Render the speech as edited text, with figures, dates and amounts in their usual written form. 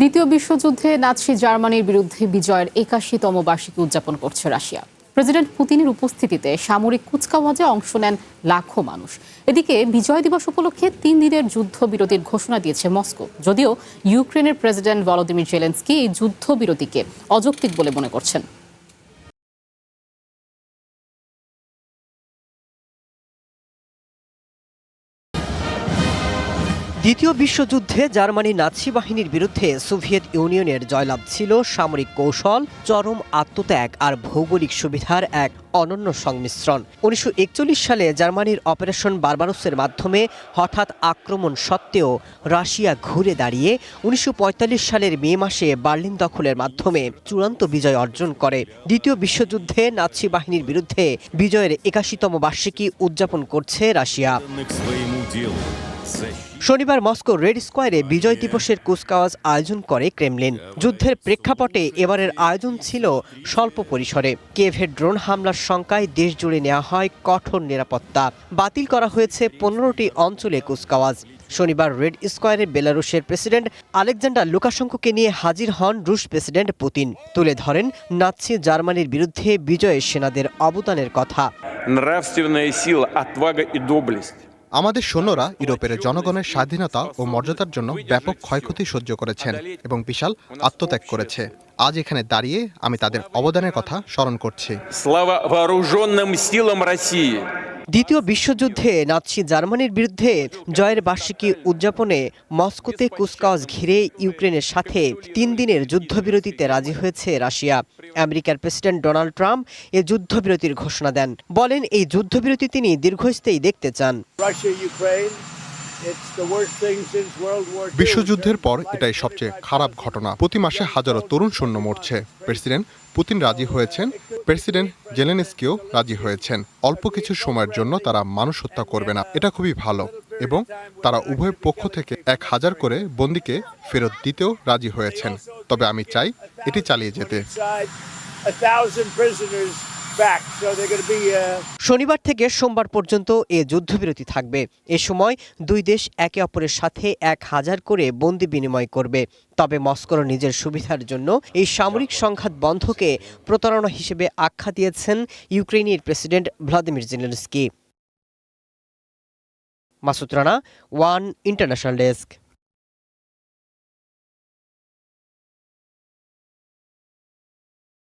দ্বিতীয় বিশ্বযুদ্ধে নাৎসি জার্মানির বিরুদ্ধে বিজয়ের ৮১তম বার্ষিকী উদযাপন করছে রাশিয়া। প্রেসিডেন্ট পুতিনের উপস্থিতিতে সামরিক কুচকাওয়াজে অংশ নেন লাখো মানুষ। এদিকে বিজয় দিবস উপলক্ষে ৩ দিনের যুদ্ধবিরতির ঘোষণা দিয়েছে মস্কো, যদিও ইউক্রেনের প্রেসিডেন্ট ভলোদিমির জেলেনস্কি এই যুদ্ধবিরতিকে অযৌক্তিক বলে মনে করছেন। দ্বিতীয় বিশ্বযুদ্ধে জার্মানি নাৎসি বাহিনীর বিরুদ্ধে সোভিয়েত ইউনিয়নের জয়লাভ ছিল সামরিক কৌশল, চরম আত্মত্যাগ আর ভৌগোলিক সুবিধার এক অনন্য সংমিশ্রণ। ১৯৪১ সালে জার্মানির অপারেশন বারবারোসের মাধ্যমে হঠাৎ আক্রমণ সত্ত্বেও রাশিয়া ঘুরে দাঁড়িয়ে ১৯৪৫ সালের মে মাসে বার্লিন দখলের মাধ্যমে চূড়ান্ত বিজয় অর্জন করে। দ্বিতীয় বিশ্বযুদ্ধে নাৎসি বাহিনীর বিরুদ্ধে বিজয়ের ৮১তম বার্ষিকী উদযাপন করছে রাশিয়া। শনিবার মস্কো রেড স্কোয়ারে বিজয় দিবসের কুচকাওয়াজ আয়োজন করে ক্রেমলিন। যুদ্ধের প্রেক্ষাপটে এবারের আয়োজন ছিল স্বল্প পরিসরে। কিয়েভের ড্রোন হামলার শঙ্কায় দেশ জুড়ে নেওয়া হয় কঠোর নিরাপত্তা। বাতিল করা হয়েছে ১৫টি অঞ্চলে কুচকাওয়াজ। শনিবার রেড স্কোয়ারে বেলারুশের প্রেসিডেন্ট আলেকজান্ডার লুকাশেঙ্কোকে নিয়ে হাজির হন রুশ প্রেসিডেন্ট পুতিন। তুলে ধরেন নাৎসি জার্মানির বিরুদ্ধে বিজয়ের সেনাদের অবদানের কথা। আমাদের সৈন্যরা ইউরোপের জনগণের স্বাধীনতা ও মর্যাদার জন্য ব্যাপক ক্ষয়ক্ষতি সহ্য করেছেন এবং বিশাল আত্মত্যাগ করেছে। আজ এখানে দাঁড়িয়ে আমি তাদের অবদানের কথা স্মরণ করছি। দ্বিতীয় বিশ্বযুদ্ধে নাৎসি জার্মানির বিরুদ্ধে জয়ের বার্ষিকী উদযাপনে মস্কোতে কুচকাওয়াজ ঘিরে ইউক্রেনের সাথে ৩ দিনের যুদ্ধবিরতিতে রাজি হয়েছে রাশিয়া। আমেরিকার প্রেসিডেন্ট ডোনাল্ড ট্রাম্প এ যুদ্ধবিরতির ঘোষণা দেন। বলেন এই যুদ্ধবিরতি তিনি দীর্ঘস্থায়ী দেখতে চান। বিশ্বযুদ্ধের পর এটাই সবচেয়ে খারাপ ঘটনা। প্রতি মাসে হাজারো তরুণ সৈন্য মরছে। প্রেসিডেন্ট পুতিন রাজি হয়েছেন, প্রেসিডেন্ট জেলেনস্কিও রাজি হয়েছেন। অল্প কিছু সময়ের জন্য তারা মানুষ হত্যা করবে না, এটা খুবই ভালো। এবং তারা উভয় পক্ষ থেকে ১,০০০ করে বন্দীকে ফেরত দিতেও রাজি হয়েছেন। তবে আমি চাই এটি চালিয়ে যেতে। শনিবার থেকে সোমবার পর্যন্ত এ যুদ্ধবিরতি থাকবে। এ সময় দুই দেশ একে অপরের সাথে ১,০০০ করে বন্দি বিনিময় করবে। তবে মস্কোর নিজের সুবিধার জন্য এই সামরিক সংঘাত বন্ধকে প্রতারণা হিসেবে আখ্যা দিয়েছেন ইউক্রেনের president Vladimir Zelensky. Masud Rana, one international desk.